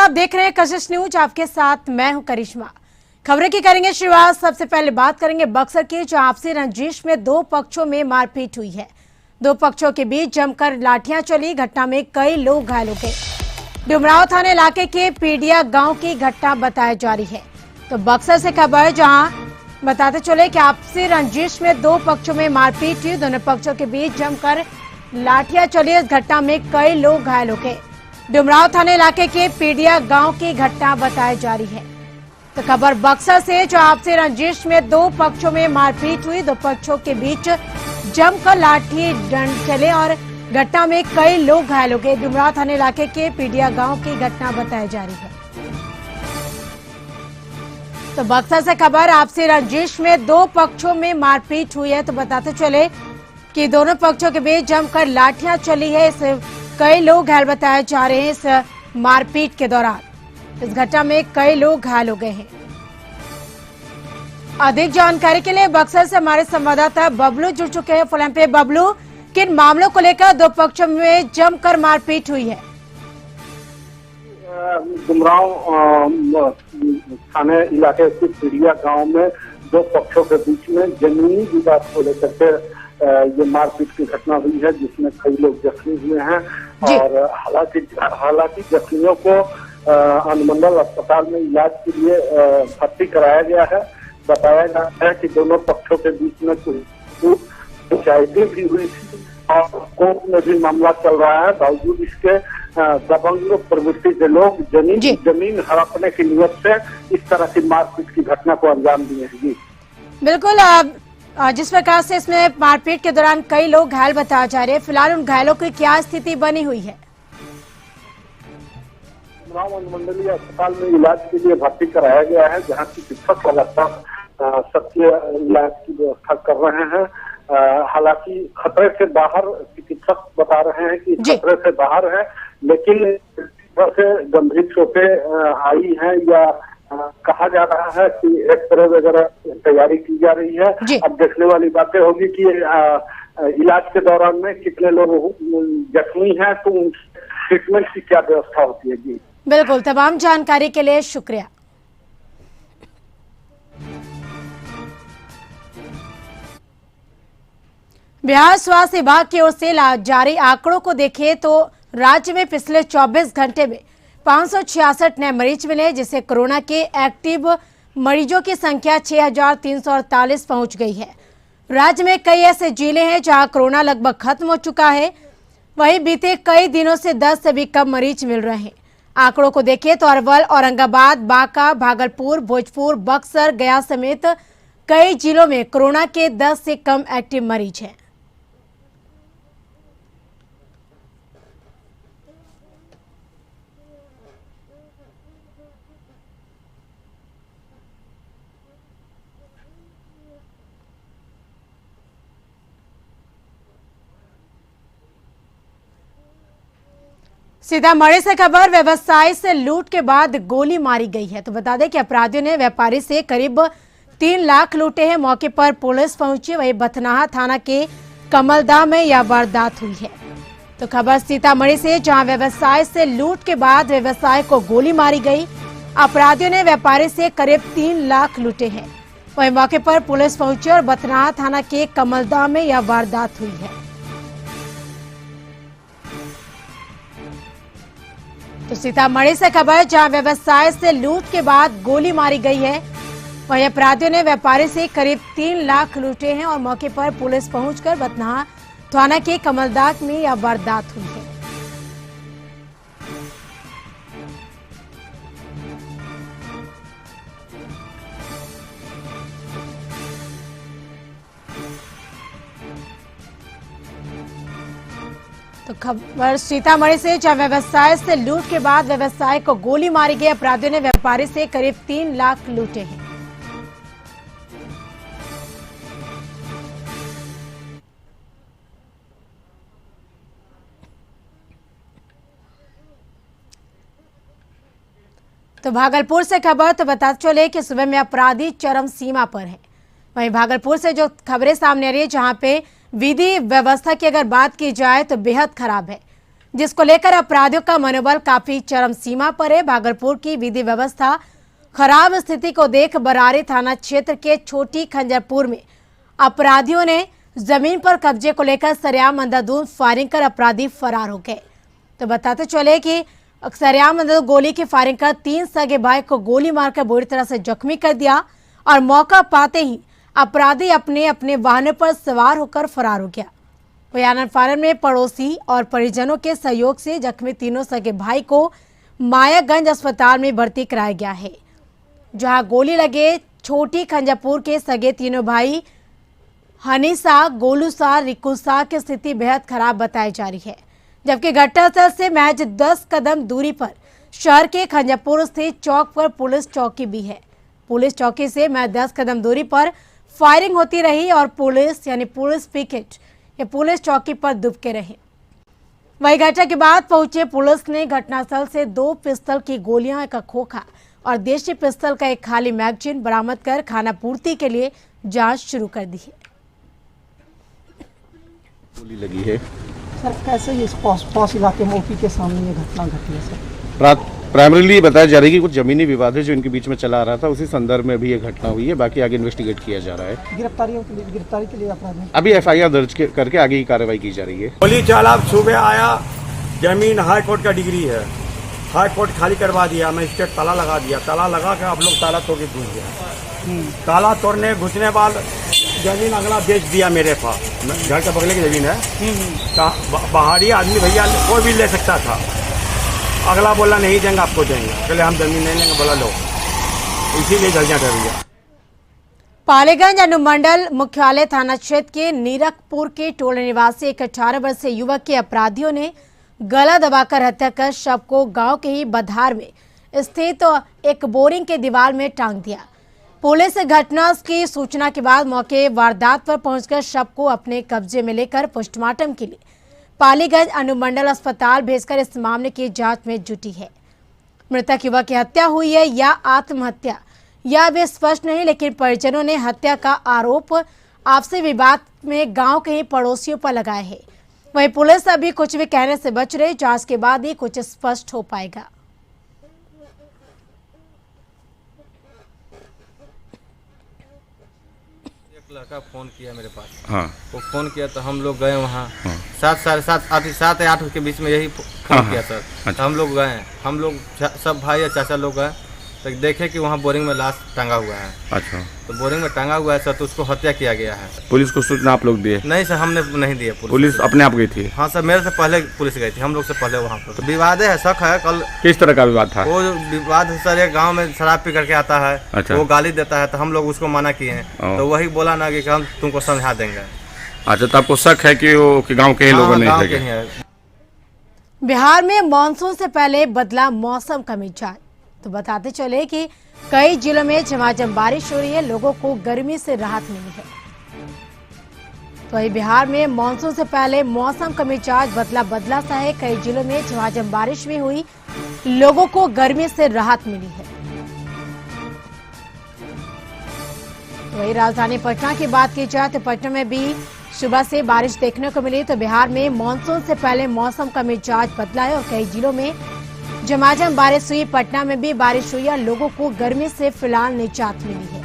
आप देख रहे हैं कशिश न्यूज। आपके साथ मैं हूं करिश्मा। खबरें की करेंगे शुरुआत। सबसे पहले बात करेंगे बक्सर की, जहां आपसी रंजिश में दो पक्षों में मारपीट हुई है। दो पक्षों के बीच जमकर लाठियां चली। घटना में कई लोग घायल हो गए। डुमराव थाना इलाके के पीडिया गांव की घटना बताई जा रही है। तो बक्सर से खबर, जहां बताते चले कि आपसी रंजिश में दो पक्षों में मारपीट हुई। दोनों पक्षों के बीच जमकर लाठियां चली। इस घटना में कई लोग घायल हो गए। डुमराव थाना इलाके के पीडिया गांव की घटना बताई जा रही है। तो खबर बक्सर से, जो आपसी रंजिश में दो पक्षों में मारपीट हुई। दो पक्षों के बीच जमकर लाठी डंड चले और घटना में कई लोग घायल हो गए। डुमराव थाना इलाके के पीडिया गांव की घटना बताई जा रही है। तो बक्सर से खबर, आपसी रंजिश में दो पक्षों में मारपीट हुई है। तो बताते चले कि दोनों पक्षों के बीच जमकर लाठियां चली है। इस कई लोग घायल बताए जा रहे हैं। इस मारपीट के दौरान इस घटना में कई लोग घायल हो गए हैं। अधिक जानकारी के लिए बक्सर से हमारे संवाददाता बबलू जुड़ चुके हैं फोन पे। बबलू, किन मामलों को लेकर दो पक्षों में जमकर मारपीट हुई है? डुमराव थाने इलाके के पीडिया गांव में दो पक्षों के बीच में जमीनी विवाद को लेकर के ये मारपीट की घटना हुई है, जिसमें कई लोग जख्मी हुए हैं। और हालांकि जख्मियों को अनुमंडल अस्पताल में इलाज के लिए भर्ती कराया गया है। बताया जा रहा है कि दोनों पक्षों के बीच में कुछ पंचायतें भी हुई थी और कोर्ट में भी मामला चल रहा है। बावजूद इसके दबंग प्रवृत्ति के लोग जमीन हड़पने की नियत से इस तरह की मारपीट की घटना को अंजाम दिए हैं। जी बिल्कुल, जिस प्रकार से इसमें मारपीट के दौरान कई लोग घायल बताए जा रहे हैं, फिलहाल उन घायलों की क्या स्थिति बनी हुई है? अनुमंडलीय अस्पताल में इलाज के लिए भर्ती कराया गया है, जहां चिकित्सक लगातार सबके इलाज की व्यवस्था कर रहे हैं। हालांकि खतरे से बाहर, चिकित्सक बता रहे हैं कि खतरे से बाहर है, लेकिन से गंभीर चोटें आई हैं या कहा जा रहा है कि एक्सरे वगैरह तैयारी की जा रही है। अब देखने वाली बातें होगी कि इलाज के दौरान में कितने लोग जख्मी हैं, तो ट्रीटमेंट की क्या व्यवस्था होती है। जी बिल्कुल, तमाम जानकारी के लिए शुक्रिया। बिहार स्वास्थ्य विभाग की ओर से जारी आंकड़ों को देखें तो राज्य में पिछले 24 घंटे में 566 नए मरीज मिले, जिससे कोरोना के एक्टिव मरीजों की संख्या 6348 पहुंच गई है। राज्य में कई ऐसे जिले हैं जहां कोरोना लगभग खत्म हो चुका है। वहीं बीते कई दिनों से 10 से भी कम मरीज मिल रहे हैं। आंकड़ों को देखें तो अरवल, औरंगाबाद, बांका, भागलपुर, भोजपुर, बक्सर, गया समेत कई जिलों में कोरोना के 10 से कम एक्टिव मरीज हैं। सीतामढ़ी से खबर, व्यवसायी से लूट के बाद गोली मारी गई है। तो बता दें कि अपराधियों ने व्यापारी से करीब 3 लाख लूटे हैं। मौके पर पुलिस पहुंची। वहीं बथनाहा थाना के कमलदा में यह वारदात हुई है। तो खबर सीतामढ़ी से, जहां व्यवसाय से लूट के बाद व्यवसायी को गोली मारी गई। अपराधियों ने व्यापारी से करीब 3 लाख लूटे हैं। वहीं मौके पर पुलिस पहुंची और बथनाहा थाना के कमलदा में यह वारदात हुई है। तो सीतामढ़ी से खबर, जहां व्यवसाय से लूट के बाद गोली मारी गई है। वहीं अपराधियों ने व्यापारी से करीब 3 लाख लूटे हैं और मौके पर पुलिस पहुंचकर बथनाहा थाना के कमलदाग में यह वारदात हुई है। तो खबर सीतामढ़ी से, जहां व्यवसाय से लूट के बाद व्यवसाय को गोली मारी गई। अपराधियों ने व्यापारी से करीब 3 लाख लूटे हैं। तो भागलपुर से खबर, तो बताते चले कि सुबह में अपराधी चरम सीमा पर है। वहीं भागलपुर से जो खबरें सामने आ रही है, जहां पे विधि व्यवस्था की अगर बात की जाए तो बेहद खराब है। जिसको लेकर अपराधियों का मनोबल काफी चरम सीमा पर है। भागलपुर की विधि व्यवस्था खराब स्थिति को देख बरारी थाना क्षेत्र के छोटी खंजरपुर में अपराधियों ने जमीन पर कब्जे को लेकर सरेआम अंधाधुंध फायरिंग कर अपराधी फरार हो गए। तो बताते चले कि सरेआम अंधाधुंध गोली की फायरिंग कर 3 सगे भाई को गोली मारकर बुरी तरह से जख्मी कर दिया और मौका पाते ही अपराधी अपने अपने वाहनों पर सवार होकर फरार हो गया। वहीं फायरिंग में पड़ोसी और परिजनों के सहयोग से जख्मी तीनों सगे भाई को मायागंज अस्पताल में भर्ती कराया गया है, जहां गोली लगे छोटी खंजापुर के सगे तीनों भाई हनीसा, गोलूसा, रिकुसा की स्थिति बेहद खराब बताई जा रही है। जबकि घटनास्थल से महज 10 कदम दूरी पर शहर के खंजापुर स्थित चौक पर पुलिस चौकी भी है। पुलिस चौकी से महज 10 कदम दूरी पर फायरिंग होती रही और पुलिस पिकेट या पुलिस चौकी पर दुबके रहे। वही घटना के बाद पहुंचे पुलिस ने घटनास्थल से 2 पिस्तौल की गोलियां, एक खोखा और देशी पिस्तौल का एक खाली मैगजीन बरामद कर खाना पूर्ति के लिए जांच शुरू कर दी है। गोली लगी है सर, कैसे ये पॉस इलाके में ओपी के सामने ये घटना घटी है सर? प्राइमरीली बताया जा रहा है कि कुछ जमीनी विवाद है जो इनके बीच में चला आ रहा था, उसी संदर्भ में भी ये घटना हुई है। बाकी आगे इन्वेस्टिगेट किया जा रहा है। गिरफ्तारी के लिए अपराधी अभी एफआईआर दर्ज करके आगे की कार्रवाई की जा रही है। गोली चालक सुबह आया, जमीन हाई कोर्ट का डिग्री है, हाई कोर्ट खाली करवा दिया, मजिस्ट्रेट ताला लगा दिया, ताला लगा कर आप लोग ताला तोड़ के घुस गया। ताला तोड़ने घुसने बाद जमीन अगला बेच दिया मेरे पास, घर के बगले की जमीन है। बाहरी आदमी भैया कोई भी ले सकता था, अगला बोला नहीं देंगे आपको देंगे, चले हम जमीन नहीं लेंगे, बोला लो, इसीलिए झंझट है भैया। पालीगंज अनुमंडल मुख्यालय थाना क्षेत्र के नीरकपुर के टोले निवासी एक 18 वर्षीय युवक के अपराधियों ने गला दबाकर हत्या कर शव को गांव के ही बधार में स्थित एक बोरिंग के दीवार में टांग दिया। पुलिस घटना की सूचना के बाद मौके वारदात पर पहुंचकर शव को अपने कब्जे में लेकर पोस्टमार्टम के लिए पालीगंज अनुमंडल अस्पताल भेजकर इस मामले की जांच में जुटी है। मृतक युवक की हत्या हुई है या आत्महत्या यह भी स्पष्ट नहीं, लेकिन परिजनों ने हत्या का आरोप आपसी विवाद में गांव के ही पड़ोसियों पर लगाया है। वहीं पुलिस अभी कुछ भी कहने से बच रही, जांच के बाद ही कुछ स्पष्ट हो पाएगा। लड़का फोन किया मेरे पास। हाँ। वो फोन किया तो हम लोग गए वहाँ। 7, साढ़े 7 या 8 के बीच में यही फोन किया सर। अच्छा। तो हम लोग गए, हम लोग सब भाई या चाचा लोग गए तो देखे कि वहाँ बोरिंग में लाश टांगा हुआ है। अच्छा। तो बोरिंग में टांगा हुआ है सर, तो उसको हत्या किया गया है। पुलिस को सूचना आप लोग दिए? नहीं सर, हमने नहीं दिया। पुलिस अपने आप गई थी? हाँ सर, मेरे से पहले पुलिस गई थी, हम लोग से पहले वहाँ पर। तो विवाद है, शक है। कल किस तरह का विवाद था? वो विवाद सर, एक गाँव में शराब पी करके आता है। अच्छा। वो गाली देता है तो हम लोग उसको मना किए हैं, तो वही बोला ना कि हम तुमको समझा देंगे। अच्छा, तो आपको शक है कि वो गाँव के ही लोगों ने? बिहार में मानसून से पहले बदला मौसम का मिजाज। तो बताते चले कि कई जिलों में झमाझम बारिश हो रही है, लोगों को गर्मी से राहत मिली है। तो वही बिहार में मानसून से पहले मौसम का मिजाज बदला सा है। कई जिलों में झमाझम बारिश भी हुई, लोगों को गर्मी से राहत मिली है। तो वही राजधानी पटना की बात की जाए तो पटना में भी सुबह से बारिश देखने को मिली। तो बिहार में मानसून से पहले मौसम का मिजाज बदला है और कई जिलों में झमाझम बारिश हुई। पटना में भी बारिश हुई और लोगों को गर्मी से फिलहाल निजात मिली है।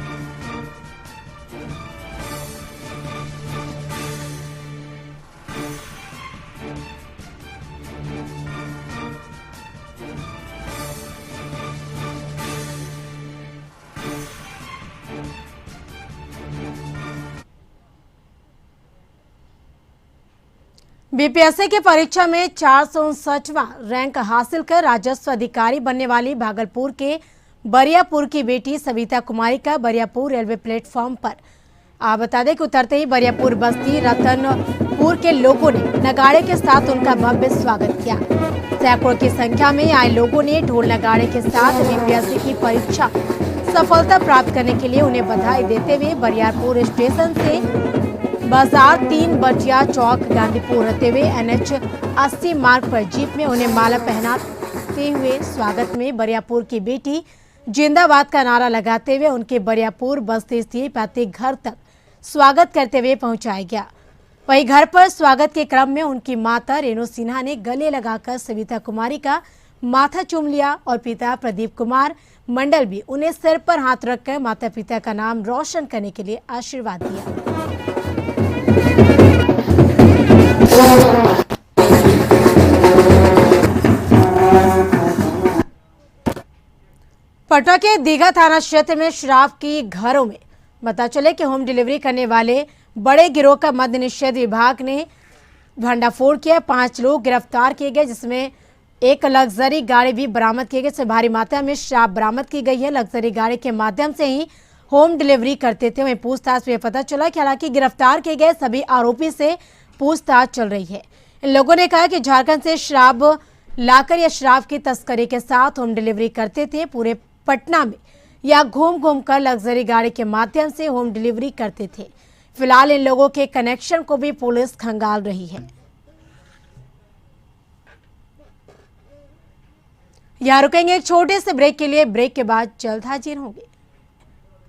बीपीएससी की परीक्षा में 459वां रैंक हासिल कर राजस्व अधिकारी बनने वाली भागलपुर के बरियापुर की बेटी सविता कुमारी का बरियापुर रेलवे प्लेटफॉर्म पर बता दें कि उतरते ही बरियापुर बस्ती रतनपुर के लोगों ने नगाड़े के साथ उनका भव्य स्वागत किया। सैकड़ों की संख्या में आए लोगों ने ढोल नगाड़े के साथ बीपीएससी की परीक्षा सफलता प्राप्त करने के लिए उन्हें बधाई देते हुए बरियापुर स्टेशन से बाजार 3 बटिया चौक गांधीपुर होते हुए NH 80 मार्ग पर जीप में उन्हें माला पहनाते हुए स्वागत में बरियापुर की बेटी जिंदाबाद का नारा लगाते हुए उनके बरियापुर बस्ती स्थित पैतृक घर तक स्वागत करते हुए पहुंचाया गया। वहीं घर पर स्वागत के क्रम में उनकी माता रेणु सिन्हा ने गले लगाकर सविता कुमारी का माथा चूम लिया और पिता प्रदीप कुमार मंडल भी उन्हें सिर पर हाथ रखकर माता पिता का नाम रोशन करने के लिए आशीर्वाद दिया। पटना के दीघा थाना क्षेत्र में शराब की घरों में पता चले कि होम डिलीवरी करने वाले बड़े गिरोह का मद्य निषेध विभाग ने भंडाफोड़ किया। 5 लोग गिरफ्तार किए गए, जिसमें एक लग्जरी गाड़ी भी बरामद की गई। भारी मात्रा में शराब बरामद की गई है। लग्जरी गाड़ी के माध्यम से ही होम डिलीवरी करते थे। वहीं पूछताछ में पता चला कि हालांकि गिरफ्तार किए गए सभी आरोपी से पूछताछ चल रही है। इन लोगों ने कहा कि झारखंड से शराब लाकर या शराब की तस्करी के साथ होम डिलीवरी करते थे। पूरे पटना में या घूम घूम कर लग्जरी गाड़ी के माध्यम से होम डिलीवरी करते थे। फिलहाल इन लोगों के कनेक्शन को भी पुलिस खंगाल रही है। यहाँ रुकेंगे एक छोटे से ब्रेक के लिए। ब्रेक के बाद जल्द हाजिर होंगे।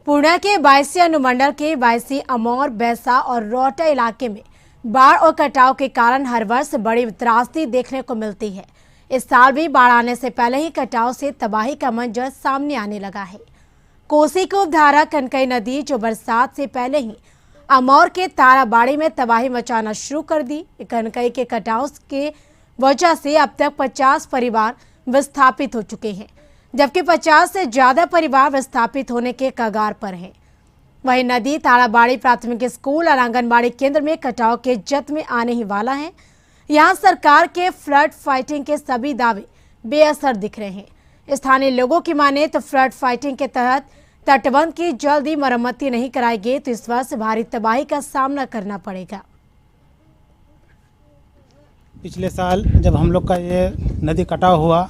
पूर्णिया के 22 अनुमंडल के 22 अमौर, बैसा और रोहटा इलाके में बाढ़ और कटाव के कारण हर वर्ष बड़ी त्रासदी देखने को मिलती है। इस साल भी बाढ़ आने से पहले ही कटाव से तबाही का मंजर सामने आने लगा है। कोसी को धारा कनकई नदी जो बरसात से पहले ही अमौर के ताराबाड़ी में तबाही मचाना शुरू कर दी। कनकई के कटाव के वजह से अब तक 50 परिवार विस्थापित हो चुके हैं, जबकि 50 से ज्यादा परिवार विस्थापित होने के कगार पर हैं। वहीं नदी ताराबाड़ी प्राथमिक स्कूल और आंगनबाड़ी केंद्र में कटाव के जद में आने ही वाला है। यहां सरकार के फ्लड फाइटिंग के सभी दावे बेअसर दिख रहे हैं। स्थानीय लोगों की माने तो फ्लड फाइटिंग के तहत तटबंध की जल्दी मरम्मती नहीं कराई गई तो इस वर्ष भारी तबाही का सामना करना पड़ेगा। पिछले साल जब हम लोग का ये नदी कटाव हुआ,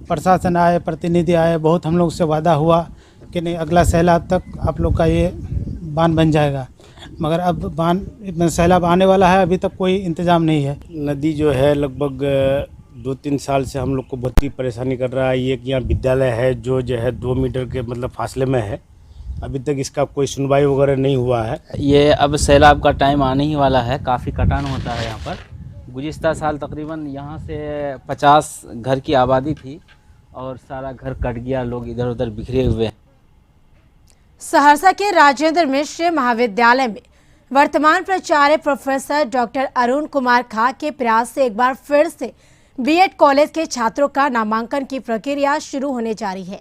प्रशासन आए, प्रतिनिधि आए, बहुत हम लोग से वादा हुआ कि नहीं अगला सैलाब तक आप लोग का ये बांध बन जाएगा, मगर अब बांध सैलाब आने वाला है, अभी तक कोई इंतजाम नहीं है। नदी जो है लगभग 2-3 साल से हम लोग को बहुत ही परेशानी कर रहा है। एक यहाँ विद्यालय है जो है 2 मीटर के मतलब फासले में है, अभी तक इसका कोई सुनवाई वगैरह नहीं हुआ है। ये अब सैलाब का टाइम आने ही वाला है, काफ़ी कटान होता है यहाँ पर। गुज़िश्ता साल तकरीबन यहाँ से 50 घर की आबादी थी और सारा घर कट गया, लोग इधर उधर बिखरे हुए हैं। सहरसा के राजेंद्र मिश्र महाविद्यालय में वर्तमान प्राचार्य प्रोफेसर डॉक्टर अरुण कुमार खा के प्रयास से एक बार फिर से बीएड कॉलेज के छात्रों का नामांकन की प्रक्रिया शुरू होने जा रही है।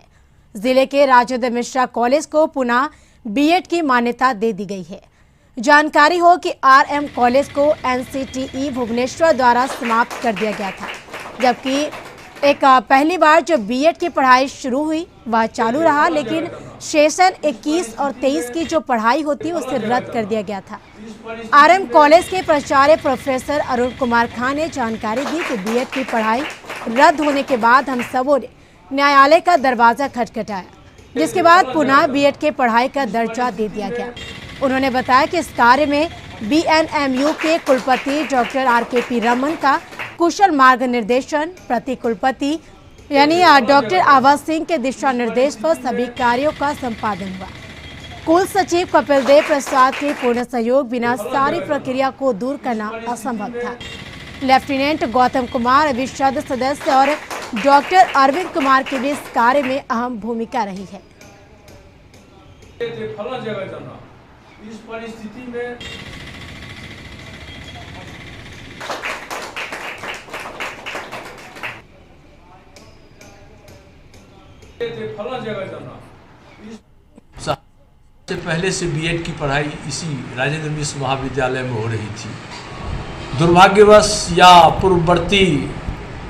जिले के राजेंद्र मिश्रा कॉलेज को पुनः बीएड की मान्यता दे दी गई है। जानकारी हो कि आरएम कॉलेज को एनसीटीई भुवनेश्वर द्वारा समाप्त कर दिया गया था, जबकि एक पहली बार जो बीएड की पढ़ाई शुरू हुई वह चालू रहा, लेकिन सेशन 21 और 23 की जो पढ़ाई होती उसे रद्द कर दिया गया था। आरएम कॉलेज के प्राचार्य प्रोफेसर अरुण कुमार खान ने जानकारी दी कि बीएड की पढ़ाई रद्द होने के बाद हम सबों ने न्यायालय का दरवाजा खटखटाया, जिसके बाद पुनः बीएड के पढ़ाई का दर्जा दे दिया गया। उन्होंने बताया कि इस कार्य में बीएनएमयू के कुलपति डॉक्टर RKP रमन का कुशल मार्गनिर्देशन, प्रति कुलपति यानी डॉक्टर आभा सिंह के दिशा निर्देश पर सभी कार्यों का संपादन हुआ। कुल सचिव कपिल देव प्रसाद के पूर्ण सहयोग बिना सारी प्रक्रिया को दूर करना असंभव था। लेफ्टिनेंट गौतम कुमार, विशद सदस्य और डॉक्टर अरविंद कुमार की भी इस कार्य में अहम भूमिका रही है। इस परिस्थिति में से पहले से बीएड की पढ़ाई इसी राजेंद्र मिश्र महाविद्यालय में हो रही थी। दुर्भाग्यवश या पूर्ववर्ती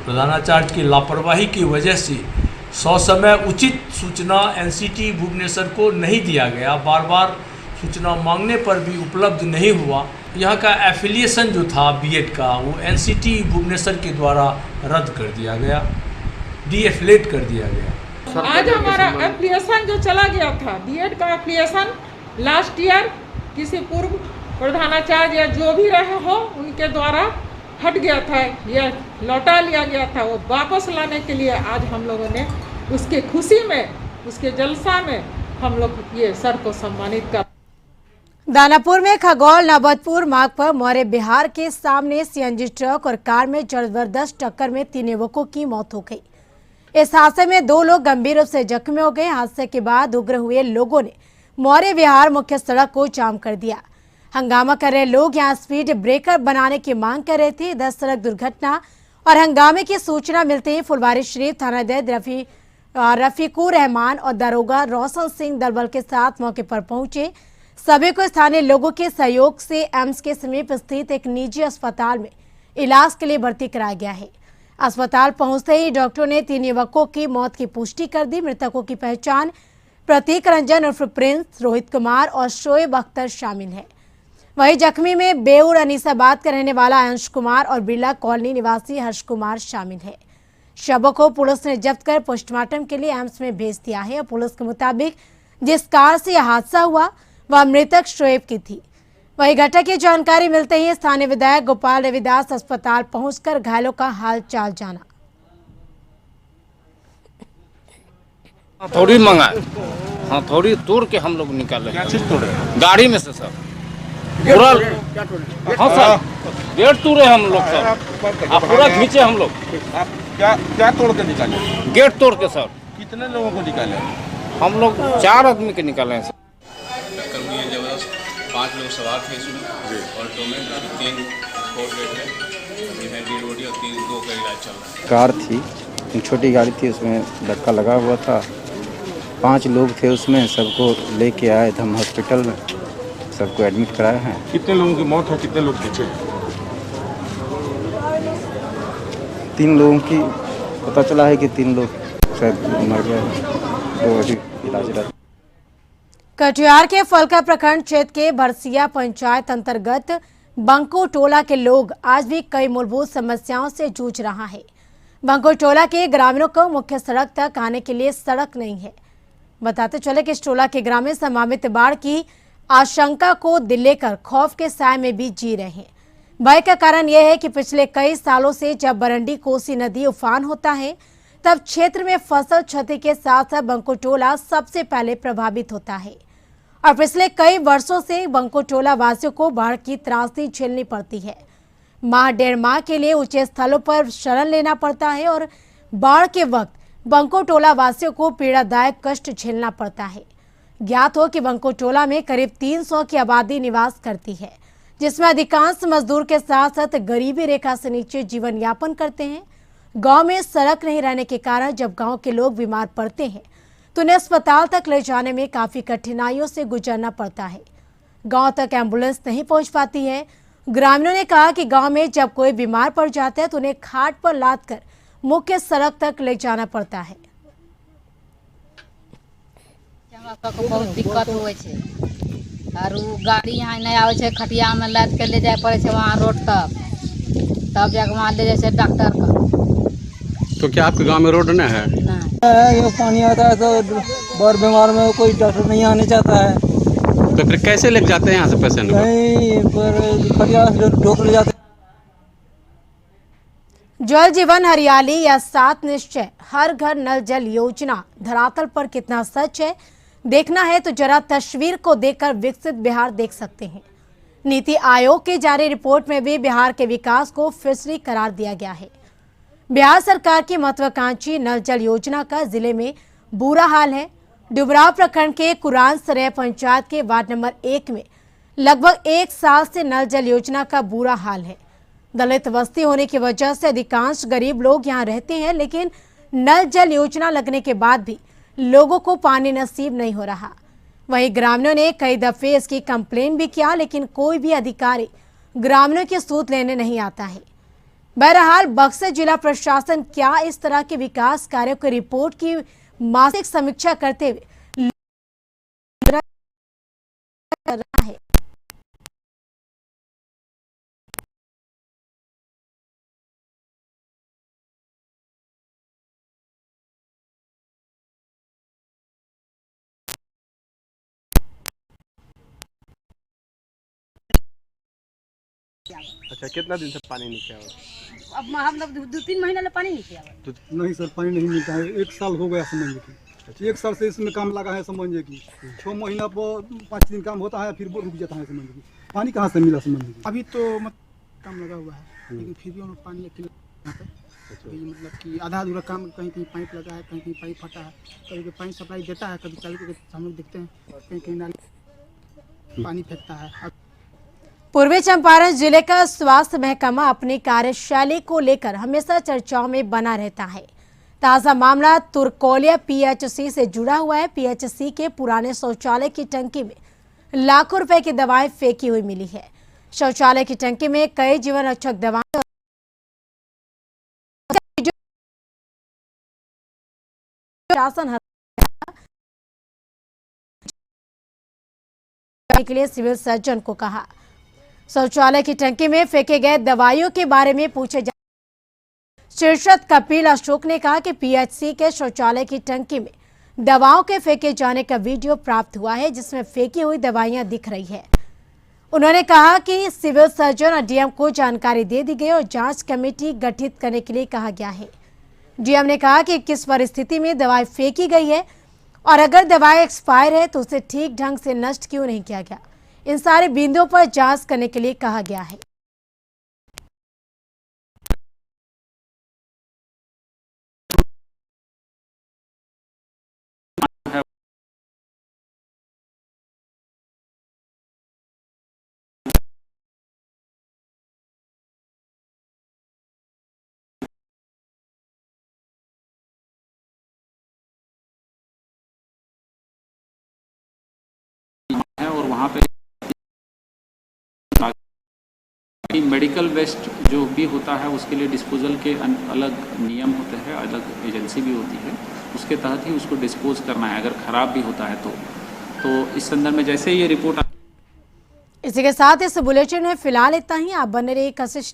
प्रधानाचार्य की लापरवाही की वजह से ससमय उचित सूचना एनसीटी भुवनेश्वर को नहीं दिया गया। बार बार सूचना मांगने पर भी उपलब्ध नहीं हुआ। यहाँ का एफिलिएशन जो था बीएड का वो एनसीटी भुवनेश्वर के द्वारा रद्द कर दिया गया, डीएफिलेट कर दिया गया। आज हमारा एप्लीकेशन जो चला गया था बीएड का एप्लीकेशन लास्ट ईयर किसी पूर्व प्रधानाचार्य या जो भी रहे हो उनके द्वारा हट गया था, यह लौटा लिया गया था। वो वापस लाने के लिए आज हम लोगों ने उसके खुशी में, उसके जलसा में हम लोग ये सर को सम्मानित कर। दानापुर में खगौल नवबतपुर मार्ग पर मौर्य बिहार के सामने सीएनजी ट्रक और कार में जबरदस्त टक्कर में 3 युवकों की मौत हो गई। इस हादसे में 2 लोग गंभीर रूप से जख्मी हो गए। हादसे के बाद उग्र हुए लोगों ने मौर्य विहार मुख्य सड़क को जाम कर दिया। हंगामा कर रहे लोग यहां स्पीड ब्रेकर बनाने की मांग कर रहे थे। इधर सड़क दुर्घटना और हंगामे की सूचना मिलते ही फुलवारी शरीफ थानाध्यक्ष रफीकुर रहमान और दरोगा रोशन सिंह दलबल के साथ मौके पर पहुंचे। सभी को स्थानीय लोगों के सहयोग से एम्स के समीप स्थित एक निजी अस्पताल में इलाज के लिए भर्ती कराया गया है। अस्पताल पहुंचते ही डॉक्टरों ने 3 युवकों की मौत की पुष्टि कर दी। मृतकों की पहचान प्रतीक रंजन उर्फ प्रिंस, रोहित कुमार और शोएब अख्तर शामिल है। वहीं जख्मी में बेउर अनीसाबाद का रहने वाला अंश कुमार और बिरला कॉलोनी निवासी हर्ष कुमार शामिल है। शवों को पुलिस ने जब्त कर पोस्टमार्टम के लिए एम्स में भेज दिया है। पुलिस के मुताबिक जिस कार से यह हादसा हुआ वह मृतक शोएब की थी। वही घटना की जानकारी मिलते ही स्थानीय विधायक गोपाल रविदास अस्पताल पहुंचकर घायलों का हाल चाल जाना। हथौड़ी मंगाए, हथौड़ी तोड़ के हम लोग निकाले। क्या चीज तोड़े? गाड़ी में से सब पूरा। हाँ सर, गेट तोड़े हम लोग सब, आप पूरा खींचे हम लोग। आप क्या तोड़ के निकाले? गेट तोड़ के सर। कितने लोगों को निकाले? हम लोग 4 आदमी के निकाले हैं सर। टक्कर हुई है जबरदस्त। 5 लोग सवार थे इसमें ऑल्टो में, 3 स्पॉट डेड है, डेड बॉडी और 2 का इलाज चल रहा है। कार थी, छोटी गाड़ी थी, उसमें धक्का लगा हुआ था। 5 लोग थे उसमें, सबको लेके आए थे हम हॉस्पिटल में, सबको एडमिट कराए हैं। कितने लोगों की मौत है, कितने लोग बचे? 3 लोगों की पता चला है कि 3 लोग शायद मर गए हैं, तो अभी इलाज। कटिहार के फलका प्रखंड क्षेत्र के भरसिया पंचायत अंतर्गत बंको टोला के लोग आज भी कई मूलभूत समस्याओं से जूझ रहा है। बंको टोला के ग्रामीणों को मुख्य सड़क तक आने के लिए सड़क नहीं है। बताते चले कि इस टोला के ग्रामीण संभावित बाढ़ की आशंका को दिल लेकर खौफ के साए में भी जी रहे हैं। भय का कारण यह है कि पिछले कई सालों से जब बरंडी कोसी नदी उफान होता है तब क्षेत्र में फसल क्षति के साथ साथ बंको टोला सबसे पहले प्रभावित होता है और पिछले कई वर्षों से बंको टोला वासियों को बाढ़ की त्रासदी झेलनी पड़ती है। माह 1.5 माह के लिए ऊंचे स्थलों पर शरण लेना पड़ता है और बाढ़ के वक्त बंको टोला वासियों को पीड़ादायक कष्ट झेलना पड़ता है। ज्ञात हो कि बंको टोला में करीब 300 की आबादी निवास करती है, जिसमें अधिकांश मजदूर के साथ साथ गरीबी रेखा से नीचे जीवन यापन करते हैं। गांव में सड़क नहीं रहने के कारण जब गांव के लोग बीमार पड़ते हैं तो उन्हें अस्पताल तक ले जाने में काफी कठिनाइयों से गुजरना पड़ता है। गांव तक एम्बुलेंस नहीं पहुंच पाती है। ग्रामीणों ने कहा कि गांव में जब कोई बीमार पड़ जाता है तो उन्हें खाट पर लादकर मुख्य सड़क तक ले जाना पड़ता है। बहुत दिक्कत हो और गाड़ी यहाँ नहीं आवे छे, खटिया में लाद के ले जाए पड़े छे वहाँ रोड तक, तब जाके वहाँ ले जाए डॉक्टर का। तो क्या आपके गांव में रोड नहीं है? ये पानी आता है तो बार बीमार में कोई डॉक्टर नहीं आने चाहता है, तो फिर कैसे लेके जाते हैं यहाँ से पेशेंट को? नहीं पर खटिया ढोक ले जाते। जल जीवन हरियाली या 7 निश्चय हर घर नल जल योजना धरातल पर कितना सच है देखना है तो जरा तस्वीर को देखकर विकसित बिहार देख सकते हैं। नीति आयोग की जारी रिपोर्ट में भी बिहार के विकास को फिसली करार दिया गया है। बिहार सरकार की महत्वाकांक्षी नल जल योजना का जिले में बुरा हाल है। डुबराव प्रखंड के कुरान सरेह पंचायत के वार्ड नंबर 1 में लगभग 1 साल से नल जल योजना का बुरा हाल है। दलित बस्ती होने की वजह से अधिकांश गरीब लोग यहां रहते हैं, लेकिन नल जल योजना लगने के बाद भी लोगों को पानी नसीब नहीं हो रहा। वहीं ग्रामीणों ने कई दफे इसकी कंप्लेन भी किया, लेकिन कोई भी अधिकारी ग्रामीणों की सूद लेने नहीं आता है। बहरहाल बक्सर जिला प्रशासन क्या इस तरह के विकास कार्यों की रिपोर्ट की मासिक समीक्षा करते हुए कर रहा है। अच्छा, कितना दिन से पानी नहीं किया? अब हम लोग 2-3 महीने ले पानी नहीं किया। नहीं सर, पानी नहीं मिलता है, 1 साल हो गया समझ लीजिए। 1 साल से इसमें काम लगा है, समझिए कि 6 महीना पर 5 दिन काम होता है, फिर वो रुक जाता है, समझिए कि पानी कहाँ से मिला, समझिए कि अभी तो काम लगा हुआ है, लेकिन फिर भी हम पानी अकेले यहाँ पे मतलब कि आधा अधूरा काम, कहीं कहीं पाइप लगा है, कहीं कहीं पाइप फटा है, कभी पानी सप्लाई देता है, कभी चालू करके हम लोग देखते हैं कहीं कहीं नाली पानी फेंकता है। पूर्वी चंपारण जिले का स्वास्थ्य महकमा अपनी कार्यशैली को लेकर हमेशा चर्चाओं में बना रहता है। ताजा मामला तुरकोलिया पीएचसी से जुड़ा हुआ है। पीएचसी के पुराने शौचालय की टंकी में लाखों रुपए की दवाएं फेंकी हुई मिली है। शौचालय की टंकी में कई जीवन रक्षक दवाएं शासन के लिए सिविल सर्जन को कहा। शौचालय की टंकी में फेंके गए दवाइयों के बारे में पूछे जा शीर्षक कपिल अशोक ने कहा कि पीएचसी के शौचालय की टंकी में दवाओं के फेंके जाने का वीडियो प्राप्त हुआ है, जिसमें फेंकी हुई दवाइयां दिख रही है। उन्होंने कहा कि सिविल सर्जन और डीएम को जानकारी दे दी गई और जांच कमेटी गठित करने के लिए कहा गया है। डीएम ने कहा कि किस परिस्थिति में दवाई फेंकी गई है और अगर दवाई एक्सपायर है तो उसे ठीक ढंग से नष्ट क्यों नहीं किया गया, इन सारे बिंदुओं पर जांच करने के लिए कहा गया है। और वहाँ पे मेडिकल वेस्ट जो भी होता है उसके लिए डिस्पोजल के अलग नियम होते हैं, अलग एजेंसी भी होती है, उसके तहत ही उसको डिस्पोज करना है। अगर ख़राब भी होता है तो इस संदर्भ में जैसे ये रिपोर्ट। इसी के साथ इस बुलेटिन में फिलहाल इतना ही। आप बने रहिए कशिश